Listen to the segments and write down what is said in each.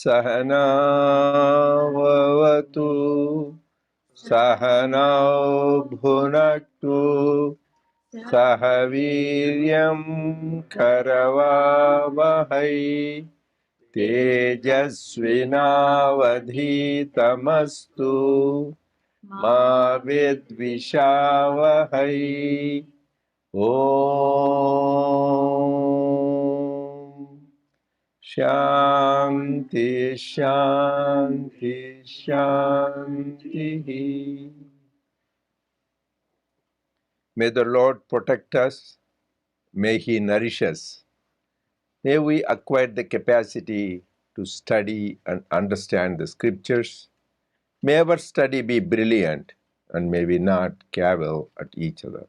Sahana vavatu Sahanau bhunaktu Sahaviryam karavavahai Tejasvinavadhitamastu Ma vidvishavahai Om Shanti Shanti Shanti. May the Lord protect us. May He nourish us. May we acquire the capacity to study and understand the scriptures. May our study be brilliant and may we not cavil at each other.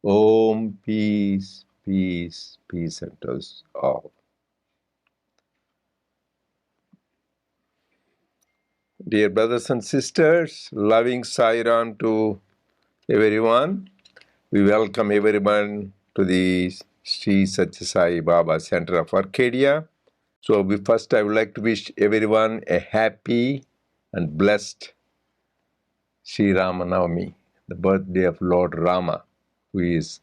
Om, peace, peace, peace unto us all. Dear brothers and sisters, loving Sairam to everyone. We welcome everyone to the Sri Sathya Sai Baba Center of Arcadia. So I would like to wish everyone a happy and blessed Sri Rama Navami, the birthday of Lord Rama, who is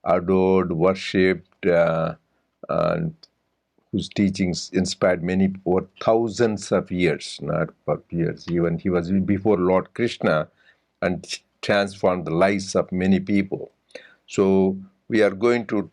adored, worshipped, and whose teachings inspired many over thousands of years, not for years. Even he was before Lord Krishna and transformed the lives of many people. So we are going to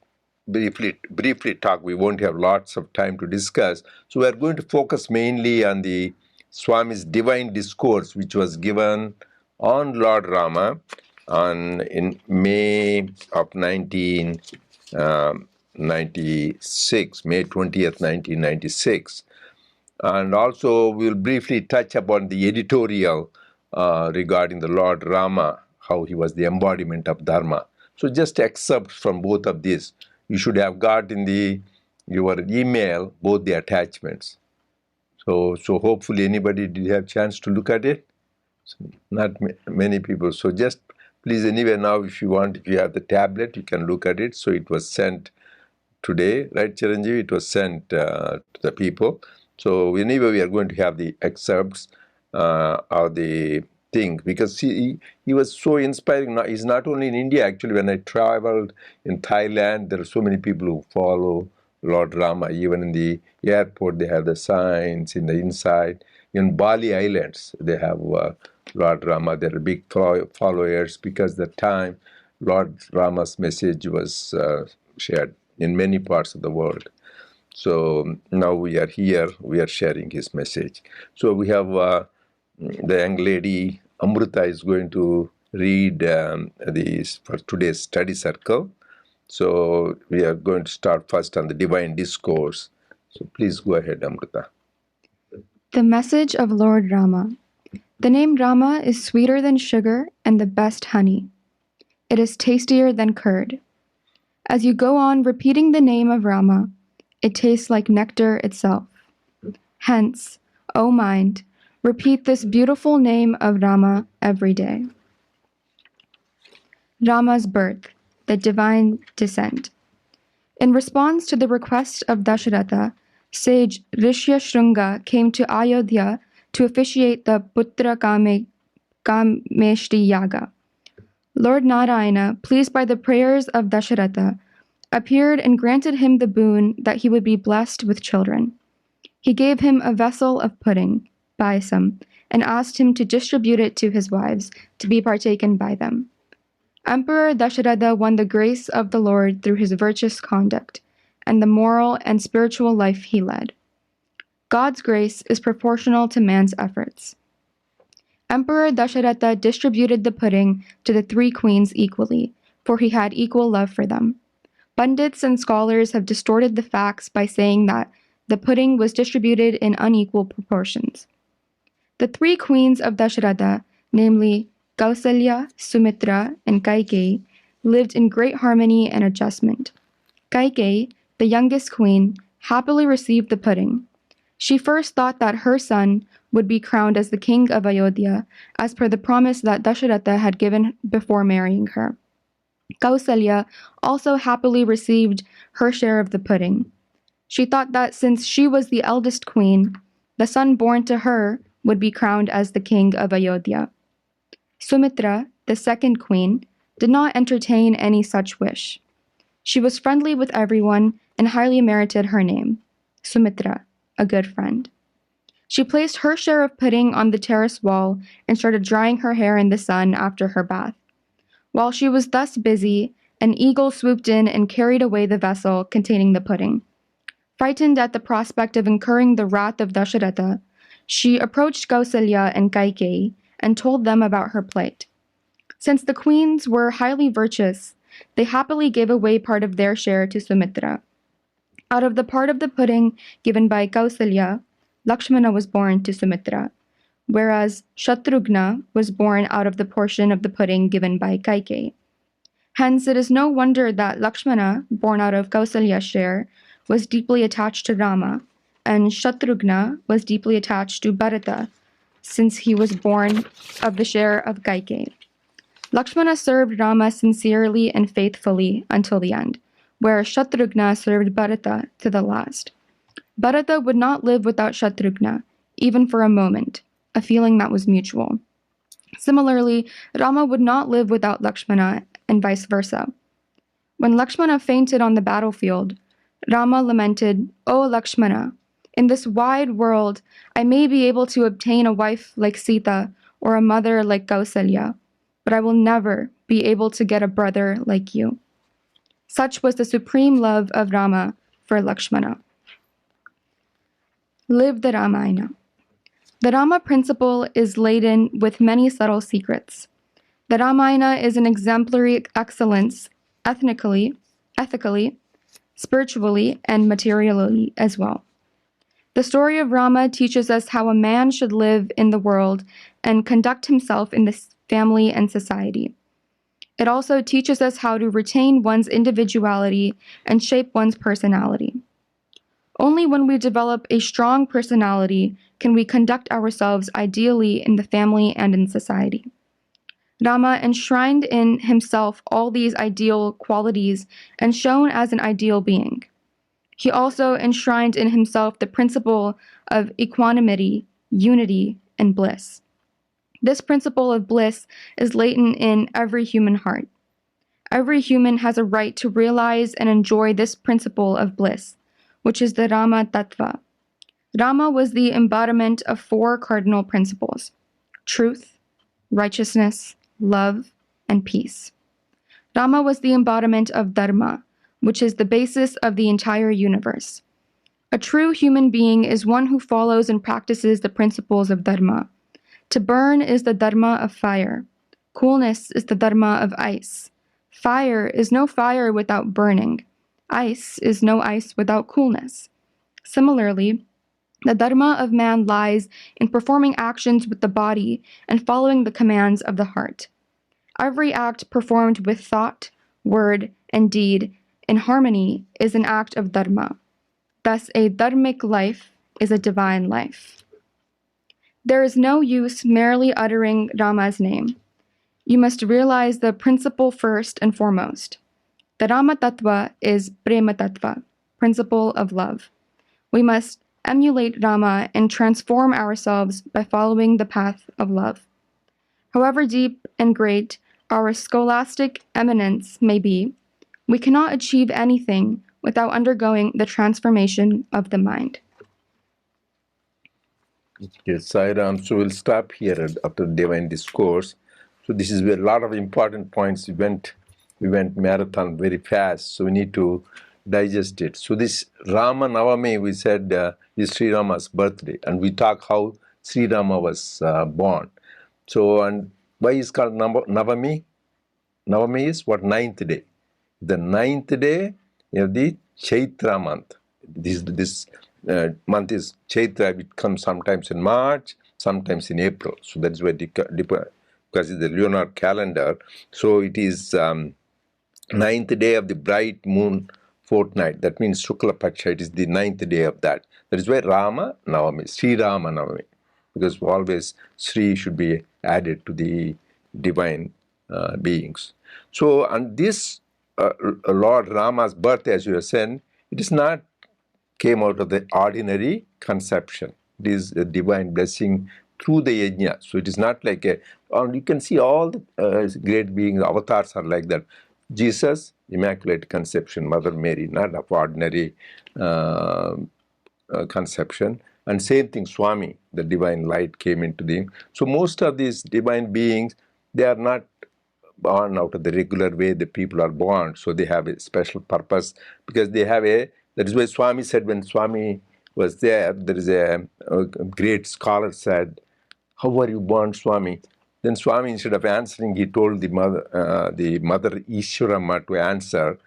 briefly talk. We won't have lots of time to discuss. So we are going to focus mainly on the Swami's divine discourse, which was given on Lord Rama in May of 1996, May 20th, 1996. And also we'll briefly touch upon the editorial regarding the Lord Rama, how he was the embodiment of Dharma. So just excerpts from both of these. You should have got in your email both the attachments. So hopefully anybody did have a chance to look at it. So not many people. So just please anyway now if you have the tablet, you can look at it. So it was sent today, right, Chiranjeevi? It was sent to the people. So anyway, we are going to have the excerpts of the thing because he was so inspiring. Now, he's not only in India. Actually, when I traveled in Thailand, there are so many people who follow Lord Rama. Even in the airport, they have the signs in the inside. In Bali Islands, they have Lord Rama. They're big followers because the time Lord Rama's message was shared in many parts of the world. So now we are here, we are sharing his message. So we have the young lady, Amrita, is going to read for today's study circle. So we are going to start first on the divine discourse. So please go ahead, Amrita. The message of Lord Rama. The name Rama is sweeter than sugar and the best honey. It is tastier than curd. As you go on repeating the name of Rama, it tastes like nectar itself. Hence, O mind, repeat this beautiful name of Rama every day. Rama's birth, the divine descent. In response to the request of Dasharatha, sage Rishyashrunga came to Ayodhya to officiate the Putra Kameshti Yaga. Lord Narayana, pleased by the prayers of Dasharatha, appeared and granted him the boon that he would be blessed with children. He gave him a vessel of pudding, payasam, and asked him to distribute it to his wives, to be partaken by them. Emperor Dasharatha won the grace of the Lord through his virtuous conduct and the moral and spiritual life he led. God's grace is proportional to man's efforts. Emperor Dasharatha distributed the pudding to the three queens equally, for he had equal love for them. Pundits and scholars have distorted the facts by saying that the pudding was distributed in unequal proportions. The three queens of Dasharatha, namely Kausalya, Sumitra, and Kaikeyi, lived in great harmony and adjustment. Kaikeyi, the youngest queen, happily received the pudding. She first thought that her son would be crowned as the king of Ayodhya, as per the promise that Dasharatha had given before marrying her. Kausalya also happily received her share of the pudding. She thought that since she was the eldest queen, the son born to her would be crowned as the king of Ayodhya. Sumitra, the second queen, did not entertain any such wish. She was friendly with everyone and highly merited her name, Sumitra, a good friend. She placed her share of pudding on the terrace wall and started drying her hair in the sun after her bath. While she was thus busy, an eagle swooped in and carried away the vessel containing the pudding. Frightened at the prospect of incurring the wrath of Dasharatha, she approached Kausalya and Kaikeyi and told them about her plight. Since the queens were highly virtuous, they happily gave away part of their share to Sumitra. Out of the part of the pudding given by Kausalya, Lakshmana was born to Sumitra, whereas Shatrughna was born out of the portion of the pudding given by Kaikeyi. Hence, it is no wonder that Lakshmana, born out of Kausalya's share, was deeply attached to Rama, and Shatrughna was deeply attached to Bharata, since he was born of the share of Kaikeyi. Lakshmana served Rama sincerely and faithfully until the end, where Shatrughna served Bharata to the last. Bharata would not live without Shatrughna, even for a moment, a feeling that was mutual. Similarly, Rama would not live without Lakshmana, and vice versa. When Lakshmana fainted on the battlefield, Rama lamented, "O Lakshmana, in this wide world, I may be able to obtain a wife like Sita or a mother like Kausalya, but I will never be able to get a brother like you." Such was the supreme love of Rama for Lakshmana. Live the Ramayana. The Rama principle is laden with many subtle secrets. The Ramayana is an exemplary excellence ethically, spiritually, and materially as well. The story of Rama teaches us how a man should live in the world and conduct himself in the family and society. It also teaches us how to retain one's individuality and shape one's personality. Only when we develop a strong personality can we conduct ourselves ideally in the family and in society. Rama enshrined in himself all these ideal qualities and shone as an ideal being. He also enshrined in himself the principle of equanimity, unity, and bliss. This principle of bliss is latent in every human heart. Every human has a right to realize and enjoy this principle of bliss, which is the Rama Tattva. Rama was the embodiment of four cardinal principles: truth, righteousness, love, and peace. Rama was the embodiment of Dharma, which is the basis of the entire universe. A true human being is one who follows and practices the principles of Dharma. To burn is the Dharma of fire. Coolness is the Dharma of ice. Fire is no fire without burning. Ice is no ice without coolness. Similarly, the Dharma of man lies in performing actions with the body and following the commands of the heart. Every act performed with thought, word, and deed in harmony is an act of Dharma. Thus, a dharmic life is a divine life. There is no use merely uttering Rama's name. You must realize the principle first and foremost. The Rama Tattva is Prema Tattva, principle of love. We must emulate Rama and transform ourselves by following the path of love. However deep and great our scholastic eminence may be, we cannot achieve anything without undergoing the transformation of the mind. Yes, Sairam. So we'll stop here after divine discourse. So this is where a lot of important points. We went marathon very fast, so we need to digest it. So this Rama Navami, we said, is Sri Rama's birthday, and we talk how Sri Rama was born. So, and why is called Navami? Navami is what? Ninth day. The ninth day of the Chaitra month. This month is Chaitra. It comes sometimes in March, sometimes in April. So that's why because it's the lunar calendar. So it is ninth day of the bright moon fortnight. That means Shukla Paksha. It is the ninth day of that. That is why Rama Navami, Sri Rama Navami, because always Sri should be added to the divine beings. So, and this Lord Rama's birth, as you have said, it is not came out of the ordinary conception. It is a divine blessing through the yajna. So it is not like a, and you can see all the great beings, avatars are like that. Jesus, Immaculate Conception, Mother Mary, not of ordinary conception. And same thing, Swami, the divine light came into the. So most of these divine beings, they are not born out of the regular way the people are born. So they have a special purpose because they have a. That is why Swami said when Swami was there is a great scholar said, "How were you born, Swami?" Then Swami, instead of answering, he told the mother Ishwarama to answer.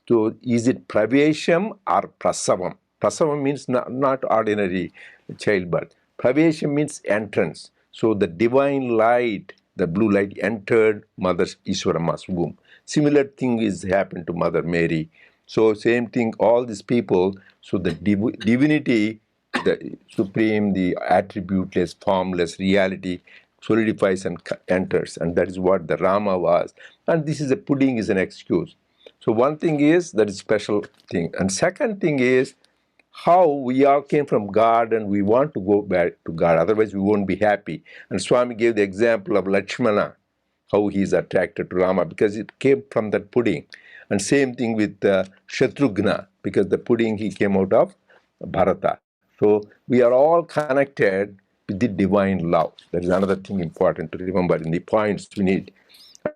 So is it pravesham or prasavam? Prasavam means not ordinary childbirth. Pravesham means entrance. So the divine light, the blue light entered Mother Ishwarama's womb. Similar thing is happened to Mother Mary. So same thing, all these people, so the divinity, the supreme, the attributeless, formless reality solidifies and enters. And that is what the Rama was. And this is a pudding is an excuse. So one thing is that is special thing. And second thing is how we all came from God and we want to go back to God. Otherwise we won't be happy. And Swami gave the example of Lakshmana, how he is attracted to Rama because it came from that pudding. And same thing with Shatrughna, because the pudding he came out of Bharata. So we are all connected with the divine love. That is another thing important to remember in the points we need.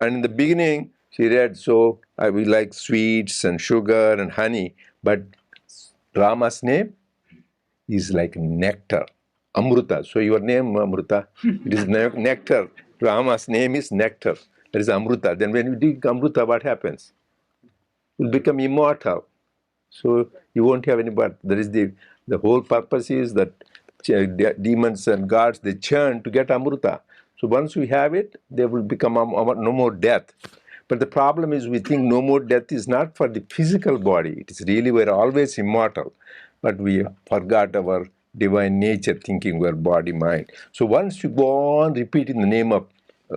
And in the beginning, she read, so we like sweets and sugar and honey, but Rama's name is like nectar, Amruta. So your name, Amruta, it is nectar. Rama's name is nectar. That is Amruta. Then when you drink Amruta, what happens? You'll become immortal. So you won't have any birth. That is the whole purpose is that demons and gods, they churn to get Amruta. So once we have it, they will become no more death. But the problem is we think no more death is not for the physical body. It is really we're always immortal. But we forgot our divine nature, thinking we're body, mind. So once you go on repeating the name of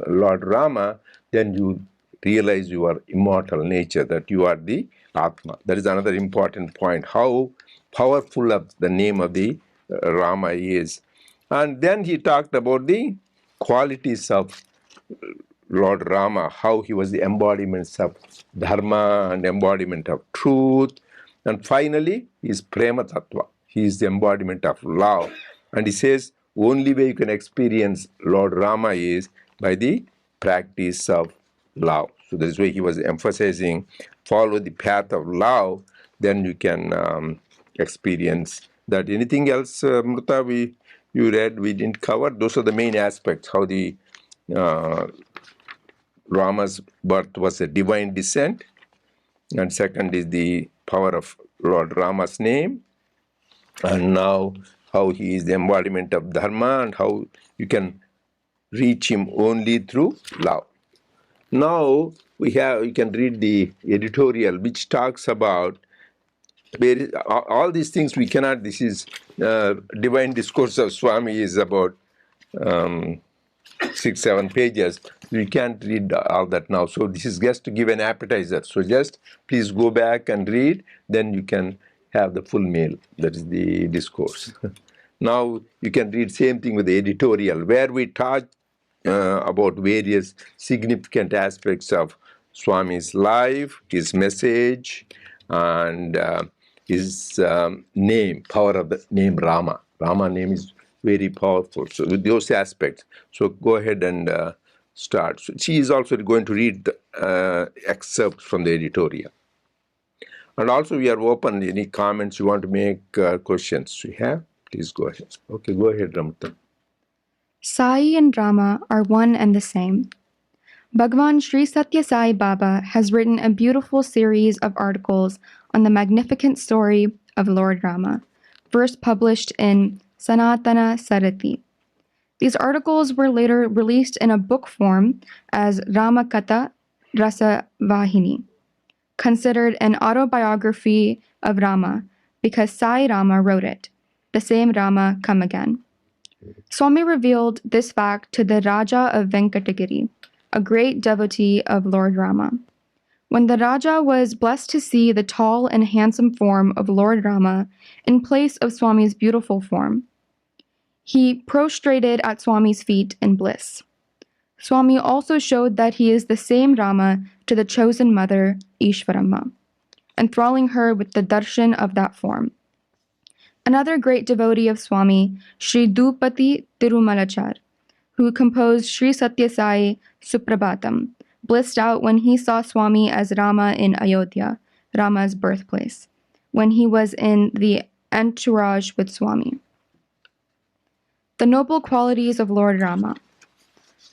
Lord Rama, then you realize your immortal nature, that you are the Atma. That is another important point, how powerful of the name of the Rama is. And then he talked about the qualities of Lord Rama, how he was the embodiment of dharma and embodiment of truth. And finally, he is prema tattva. He is the embodiment of love. And he says, only way you can experience Lord Rama is by the practice of love. So that is why he was emphasizing, follow the path of love, then you can experience that. Anything else, Mruta, you read, we didn't cover? Those are the main aspects, how the Rama's birth was a divine descent, and second is the power of Lord Rama's name, and now how he is the embodiment of dharma and how you can reach him only through love. Now you can read the editorial which talks about all these things we cannot. This is divine discourse of Swami is about 6-7 pages. We can't read all that now. So this is just to give an appetizer. So just please go back and read, then you can have the full meal. That is the discourse. Now you can read same thing with the editorial, where we talk about various significant aspects of Swami's life, his message, and his name, power of the name Rama. Rama name is very powerful. So with those aspects, so go ahead and start. So she is also going to read the excerpts from the editorial. And also we are open, any comments you want to make, questions you have, please go ahead. Okay, go ahead, Ramata. Sai and Rama are one and the same. Bhagwan Sri Sathya Sai Baba has written a beautiful series of articles on the magnificent story of Lord Rama, first published in Sanatana Sarati. These articles were later released in a book form as Rama Katha Rasa Vahini, considered an autobiography of Rama because Sai Rama wrote it, the same Rama come again. Swami revealed this fact to the Raja of Venkatagiri, a great devotee of Lord Rama. When the Raja was blessed to see the tall and handsome form of Lord Rama in place of Swami's beautiful form, he prostrated at Swami's feet in bliss. Swami also showed that he is the same Rama to the chosen mother, Ishvaramma, enthralling her with the darshan of that form. Another great devotee of Swami, Sri Dupati Tirumalachar, who composed Sri Sathya Sai Suprabhatam, blissed out when he saw Swami as Rama in Ayodhya, Rama's birthplace, when he was in the entourage with Swami. The noble qualities of Lord Rama.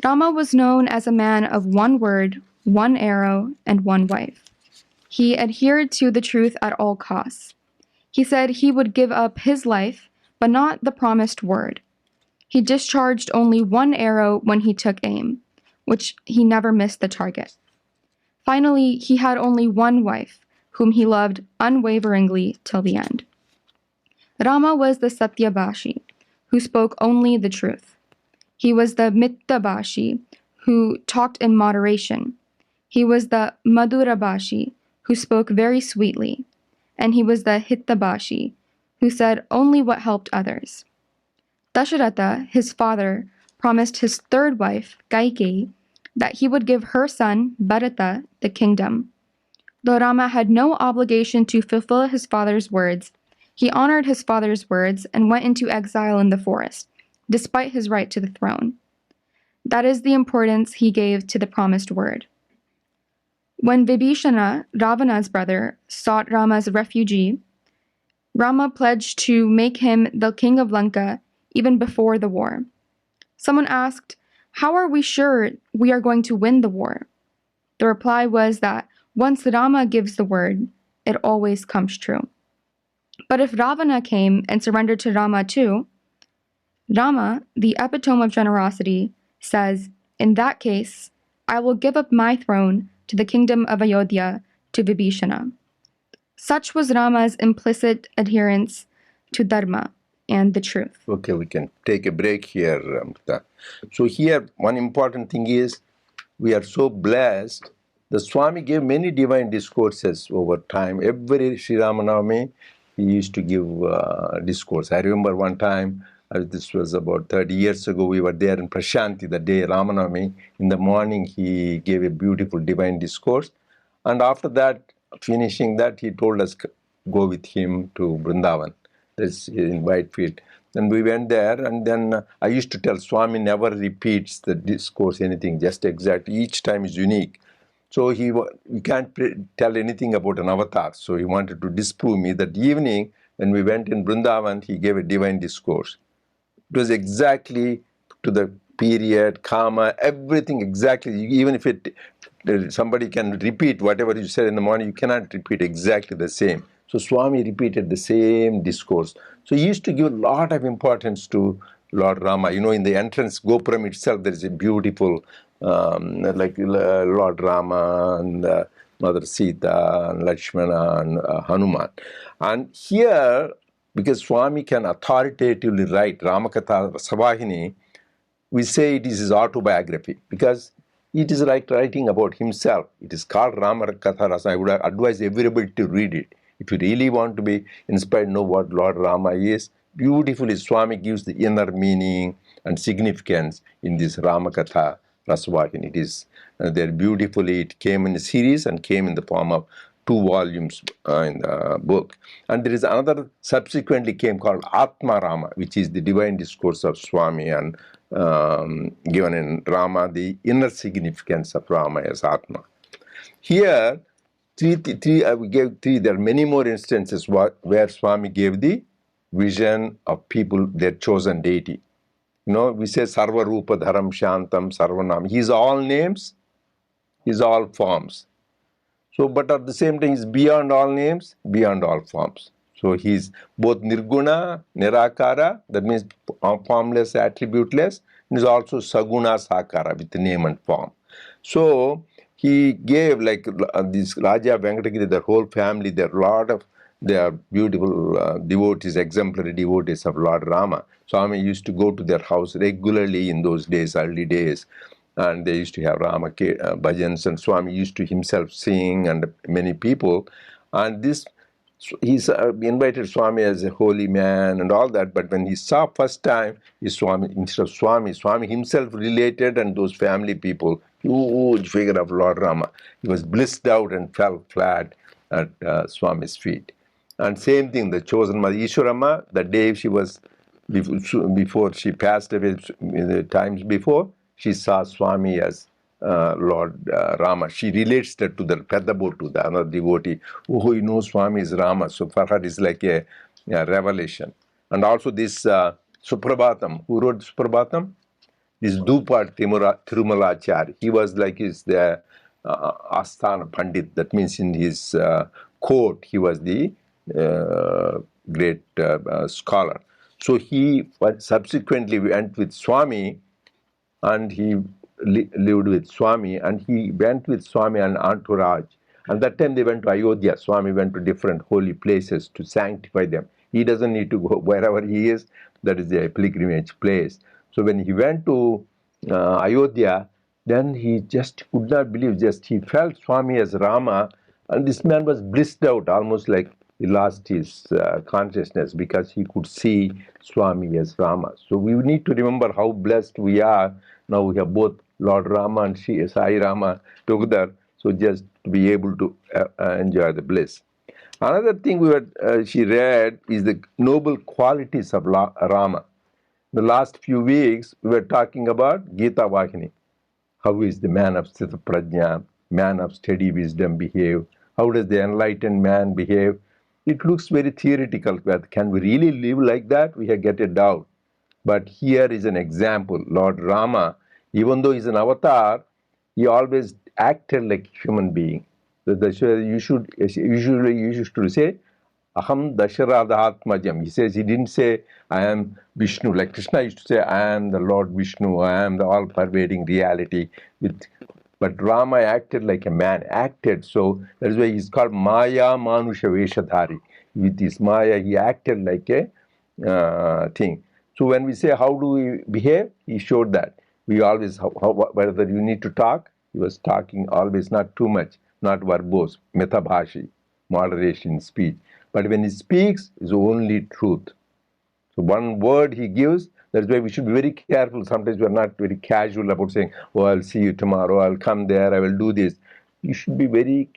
Rama was known as a man of one word, one arrow, and one wife. He adhered to the truth at all costs. He said he would give up his life, but not the promised word. He discharged only one arrow when he took aim, which he never missed the target. Finally, he had only one wife, whom he loved unwaveringly till the end. Rama was the Satyabhashi, who spoke only the truth. He was the Mittabhashi, who talked in moderation. He was the Madhurabhashi, who spoke very sweetly. And he was the Hittabhashi, who said only what helped others. Dasharatha, his father, promised his third wife, Kaikeyi, that he would give her son, Bharata, the kingdom. Though Rama had no obligation to fulfill his father's words, he honored his father's words and went into exile in the forest, despite his right to the throne. That is the importance he gave to the promised word. When Vibhishana, Ravana's brother, sought Rama's refugee, Rama pledged to make him the king of Lanka even before the war. Someone asked, "How are we sure we are going to win the war?" The reply was that once Rama gives the word, it always comes true. But if Ravana came and surrendered to Rama too, Rama, the epitome of generosity, says, "In that case, I will give up my throne to the kingdom of Ayodhya to Vibhishana." Such was Rama's implicit adherence to dharma and the truth. Okay, we can take a break here, Amrita. So here, one important thing is, we are so blessed. The Swami gave many divine discourses over time. Every Sri Rama Navami, he used to give discourse. I remember one time, this was about 30 years ago, we were there in Prashanti, the day Rama Navami. In the morning, he gave a beautiful divine discourse. And after that, finishing that, he told us go with him to Vrindavan. That's in Whitefield. And we went there, and then I used to tell Swami never repeats the discourse, anything, just exact. Each time is unique. So we can't tell anything about an avatar. So he wanted to disprove me. That evening, when we went in Vrindavan, he gave a divine discourse. It was exactly to the period, karma, everything exactly. Even if somebody can repeat whatever you said in the morning, you cannot repeat exactly the same. So Swami repeated the same discourse. So he used to give a lot of importance to Lord Rama. You know, in the entrance Gopuram itself, there is a beautiful, like Lord Rama and Mother Sita and Lakshmana and Hanuman. And here, because Swami can authoritatively write Ramakatha Savahini, we say it is his autobiography because it is like writing about himself. It is called Ramakatha Rasa. I would advise everybody to read it. If you really want to be inspired, know what Lord Rama is, beautifully Swami gives the inner meaning and significance in this Ramakatha Rasavahini. It is there beautifully. It came in a series and came in the form of 2 volumes in the book. And there is another subsequently came called Atma Rama, which is the divine discourse of Swami and given in Rama, the inner significance of Rama as Atma. Here, we gave 3. There are many more instances where Swami gave the vision of people, their chosen deity. You know, we say Sarva Rupa Dharam Shantam Sarvanam. He is all names, he is all forms. So, but at the same time, he is beyond all names, beyond all forms. So he's both Nirguna, Nirakara, that means formless, attributeless, and is also Saguna Sakara with name and form. So he gave like this Raja Venkatagiri, their whole family, there are a lot of they are beautiful devotees, exemplary devotees of Lord Rama. Swami used to go to their house regularly in those days, early days, and they used to have Rama bhajans, and Swami used to himself sing, and many people. And this he's invited Swami as a holy man and all that, but when he saw first time, his Swami, instead of Swami himself related, and those family people, huge figure of Lord Rama. He was blissed out and fell flat at Swami's feet. And same thing, the chosen mother, Ishwarama, the day she was, before she passed away, the times before, she saw Swami as Lord Rama. She relates that to the Pedabotu, the another devotee, who knows Swami is Rama. So for her, it's like a revelation. And also this Suprabhatam. Who wrote Suprabhatam? This Dupar Tirumalachari. He was like the Asthana Pandit. That means in his court, he was the great scholar. So he subsequently went with Swami, and he lived with Swami, and he went with Swami and entourage. And that time they went to Ayodhya. Swami went to different holy places to sanctify them. He doesn't need to go wherever he is. That is a pilgrimage place. So when he went to Ayodhya, then he just could not believe. Just he felt Swami as Rama, and this man was blissed out, almost like he lost his consciousness, because he could see Swami as Rama. So we need to remember how blessed we are. Now we have both Lord Rama and Sai Rama together, so just to be able to enjoy the bliss. Another thing she read is the noble qualities of Rama. The last few weeks we were talking about Gita Vahini. How is the man of Sthita Prajna, man of steady wisdom behave? How does the enlightened man behave? It looks very theoretical, but can we really live like that? We get a doubt. But here is an example. Lord Rama, even though he's an avatar, he always acted like a human being. You should say, Aham Dasharadhatmajam. He says, he didn't say, I am Vishnu. Like Krishna used to say, I am the Lord Vishnu, I am the all-pervading reality. But Rama acted like a man, So that is why he's called Maya Manusha Veshadhari. With his Maya, he acted like a thing. So when we say, how do we behave? He showed that. We always, whether you need to talk, he was talking always, not too much, not verbose, metabhashi, moderation in speech. But when he speaks, it's only truth. So one word he gives, that's why we should be very careful. Sometimes we are not very casual about saying, oh, I'll see you tomorrow, I'll come there, I will do this. You should be very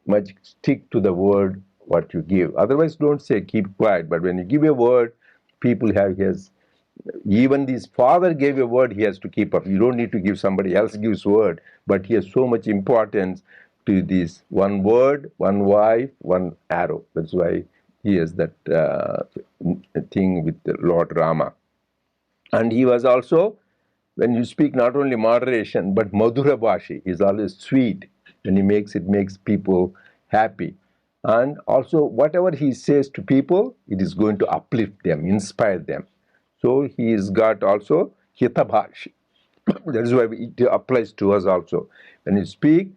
much stick to the word, what you give. Otherwise, don't say, keep quiet. But when you give a word, people have his, even this father gave a word, he has to keep up. You don't need to give somebody else gives word, but he has so much importance to this one word, one wife, one arrow. That's why he has that thing with the Lord Rama. And he was also, when you speak, not only moderation, but Madhura Bhashi is always sweet. When he makes it, makes people happy. And also, whatever he says to people, it is going to uplift them, inspire them. So he's got also Hitabhashi. That is why it applies to us also. When you speak,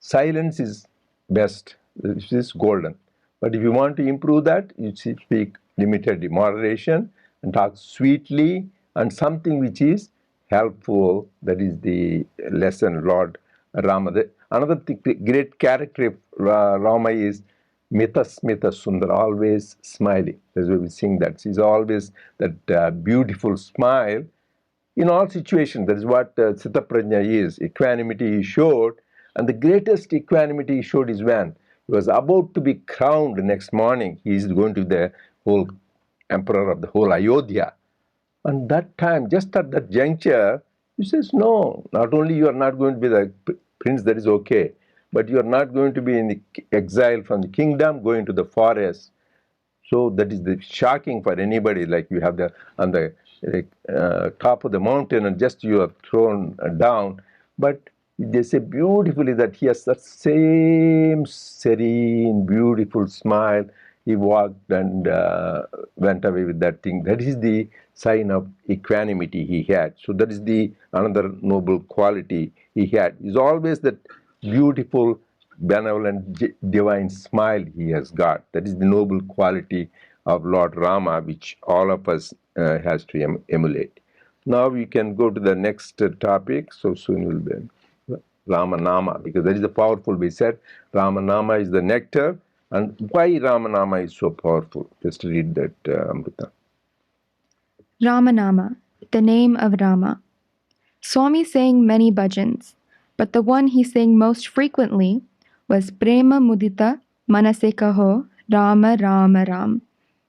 silence is best. It is golden. But if you want to improve that, you speak limited moderation and talk sweetly and something which is helpful. That is the lesson Lord Rama. Another great character of Rama is Mita Smita Sundar, always smiling. That's why we sing that. She's always that beautiful smile in all situations. That is what Sthita Prajna is. Equanimity he showed, and the greatest equanimity he showed is when he was about to be crowned the next morning. He is going to be the whole emperor of the whole Ayodhya. And that time, just at that juncture, he says, no, not only you are not going to be the prince, that is okay, but you are not going to be in the exile from the kingdom, going to the forest. So that is the shocking for anybody. Like you have on the top of the mountain, and just you are thrown down. But they say beautifully that he has that same serene, beautiful smile. he walked and went away with that thing. That is the sign of equanimity he had. So that is the another noble quality he had. Is always that beautiful, benevolent, divine smile he has got. That is the noble quality of Lord Rama, which all of us has to emulate. Now we can go to the next topic. So soon will be Rama Nama, because that is the powerful. We said Rama Nama is the nectar. And why Rama Nama is so powerful? Just read that, Amrita. Rama Nama, the name of Rama. Swami sang many bhajans, but the one he sang most frequently was Prema Mudita Manase Kaho Rama Rama Ram,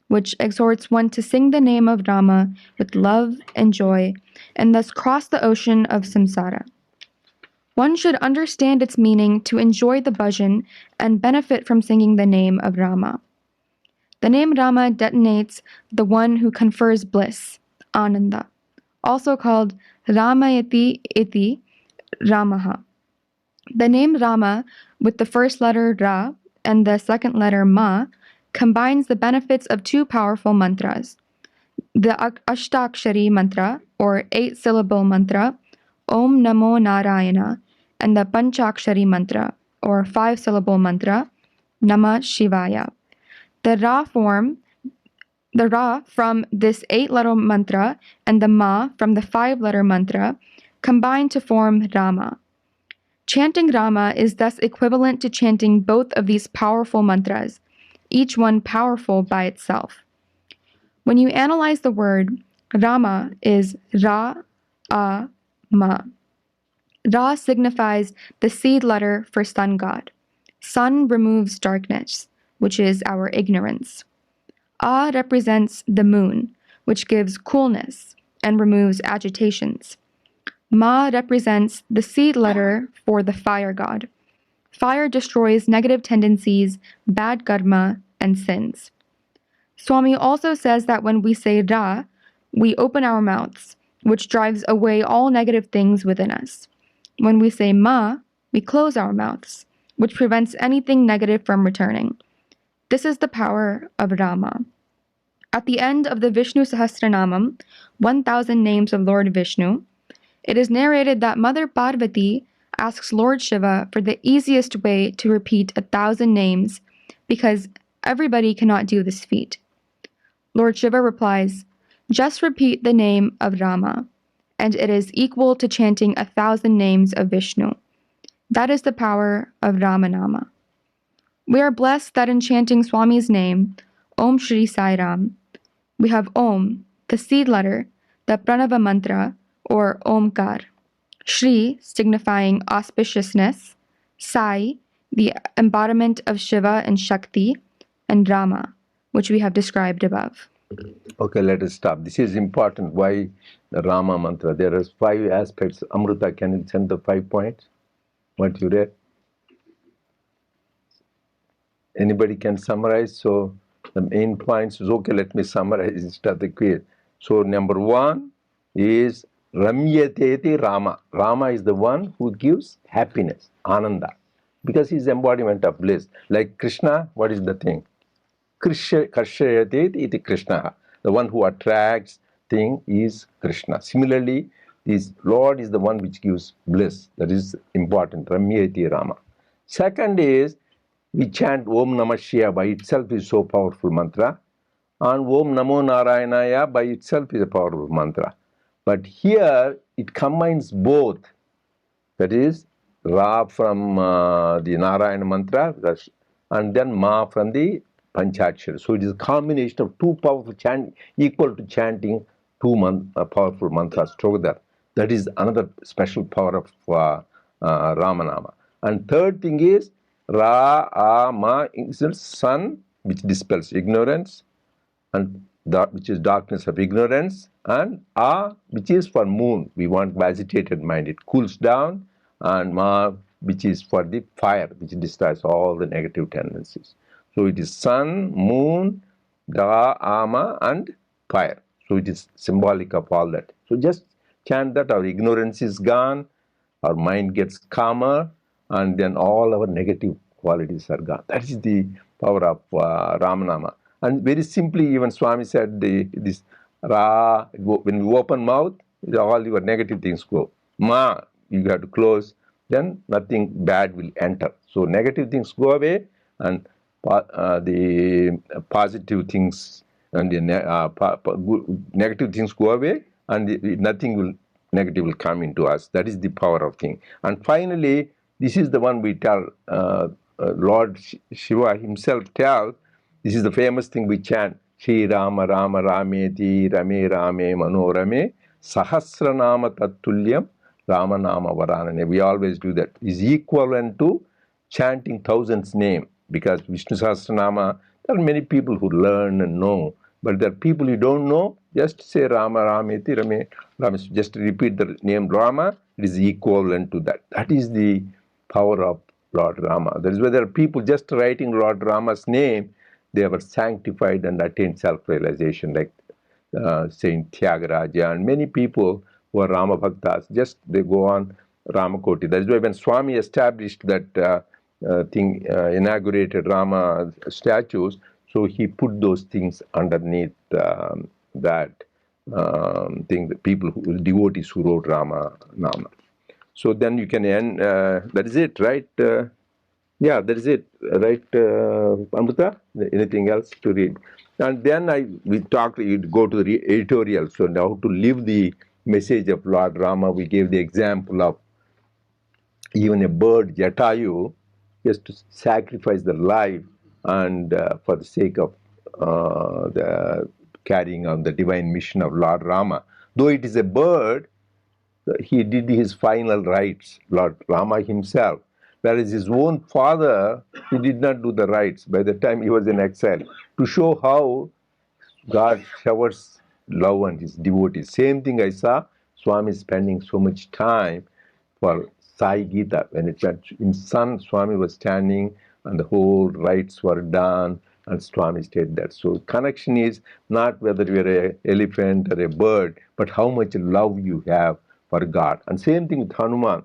which exhorts one to sing the name of Rama with love and joy, and thus cross the ocean of samsara. One should understand its meaning to enjoy the bhajan and benefit from singing the name of Rama. The name Rama detonates the one who confers bliss, Ananda, also called Ramayati iti Ramaha. The name Rama, with the first letter Ra and the second letter Ma, combines the benefits of two powerful mantras. The Ashtakshari mantra, or 8-syllable mantra, Om Namo Narayana, and the Panchakshari mantra, or 5-syllable mantra, Namah Shivaya. The Ra from this 8-letter mantra and the Ma from the 5-letter mantra combine to form Rama. Chanting Rama is thus equivalent to chanting both of these powerful mantras, each one powerful by itself. When you analyze the word, Rama is Ra, A, Ma. Ra signifies the seed letter for sun god. Sun removes darkness, which is our ignorance. A represents the moon, which gives coolness and removes agitations. Ma represents the seed letter for the fire god. Fire destroys negative tendencies, bad karma, and sins. Swami also says that when we say Ra, we open our mouths, which drives away all negative things within us. When we say Ma, we close our mouths, which prevents anything negative from returning. This is the power of Rama. At the end of the Vishnu Sahasranamam, 1,000 names of Lord Vishnu, it is narrated that Mother Parvati asks Lord Shiva for the easiest way to repeat 1,000 names because everybody cannot do this feat. Lord Shiva replies, "Just repeat the name of Rama, and it is equal to chanting 1,000 names of Vishnu." That is the power of Ramanama. We are blessed that in chanting Swami's name, Om Shri Sai Ram, we have Om, the seed letter, the Pranava mantra, or Omkar. Shri, signifying auspiciousness, Sai, the embodiment of Shiva and Shakti, and Rama, which we have described above. Okay, let us stop. This is important. Why the Rama mantra? There are 5 aspects. Amrita, can you send the 5 points? What you read? Anybody can summarize? So the main points is okay. Let me summarize instead of the quiz. So number 1 is Ramyateti Rama. Rama is the one who gives happiness, Ananda, because he's embodiment of bliss. Like Krishna, what is the thing? Karshayate iti Krishna. The one who attracts thing is Krishna. Similarly, this Lord is the one which gives bliss. That is important. Ramyati Rama. Second is we chant Om Namah Shivaya by itself is so powerful mantra. And Om Namo Narayanaya by itself is a powerful mantra. But here it combines both. That is Ra from the Narayana mantra and then Ma from the Panchakshara. So it is a combination of two powerful chant equal to chanting two powerful mantras together. That is another special power of Ramanama. And third thing is Ra, A, Ma is sun, which dispels ignorance, and that which is darkness of ignorance, and A, which is for moon. We want agitated mind. It cools down, and Ma, which is for the fire, which destroys all the negative tendencies. So it is sun, moon, Da, Ama, and fire. So it is symbolic of all that. So just chant that our ignorance is gone, our mind gets calmer, and then all our negative qualities are gone. That is the power of Ramanama. And very simply, even Swami said this Ra, when you open mouth, all your negative things go. Ma, you have to close, then nothing bad will enter. So negative things go away, and the positive things and the negative things go away, and nothing will negative will come into us. That is the power of thing. And finally, this is the one we tell Lord Shiva himself tells. This is the famous thing we chant: Shri Rama Rama Rameti Rame Rame Manorame Sahasranama Tattulyam Rama Nama Varanane. We always do that. Is equivalent to chanting thousands name, because Vishnu Sahasranama, there are many people who learn and know, but there are people who don't know. Just say Rama Rameti Rame Rame. Just repeat the name Rama. It is equivalent to that. That is the power of Lord Rama. That is why there are people just writing Lord Rama's name, they were sanctified and attained self-realization, like Saint Tyagaraja and many people who are Rama Bhaktas. Just they go on Ramakoti. That is why when Swami established that inaugurated Rama statues, so he put those things underneath that thing, the people devotees who wrote Rama Nama. So then you can end. That is it, right? Yeah, that is it, right, Amrita? Anything else to read? And then we talked. You go to the editorial. So now to live the message of Lord Rama, we gave the example of even a bird, Jatayu, just to sacrifice their life and for the sake of the carrying on the divine mission of Lord Rama. Though it is a bird, he did his final rites, Lord Rama himself. Whereas his own father, he did not do the rites by the time he was in exile, to show how God showers love on his devotees. Same thing I saw Swami spending so much time for Sai Gita. When it went in sun, Swami was standing and the whole rites were done and Swami stayed there. So connection is not whether you're an elephant or a bird, but how much love you have for God. And same thing with Hanuman.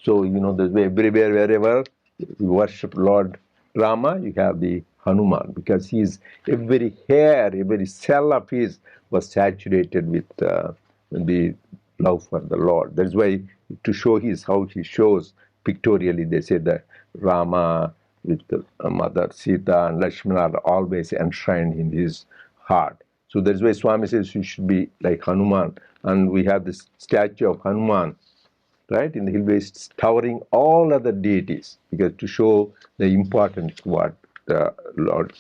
So, there's everywhere, wherever you worship Lord Rama, you have the Hanuman, because every hair, every cell of his was saturated with the love for the Lord. That's why to show how he shows pictorially, they say that Rama with Mother Sita and Lakshmana are always enshrined in his heart. So that's why Swami says you should be like Hanuman. And we have this statue of Hanuman, right, in the hill base, towering all other deities, because to show the importance what Lord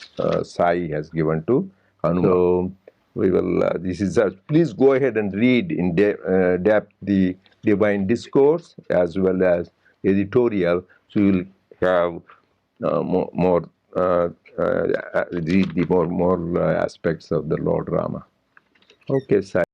Sai has given to Hanuman. So we will. This is. Please go ahead and read in depth the divine discourse as well as editorial. So you will have more. Read the more aspects of the Lord Rama. Okay, Sai.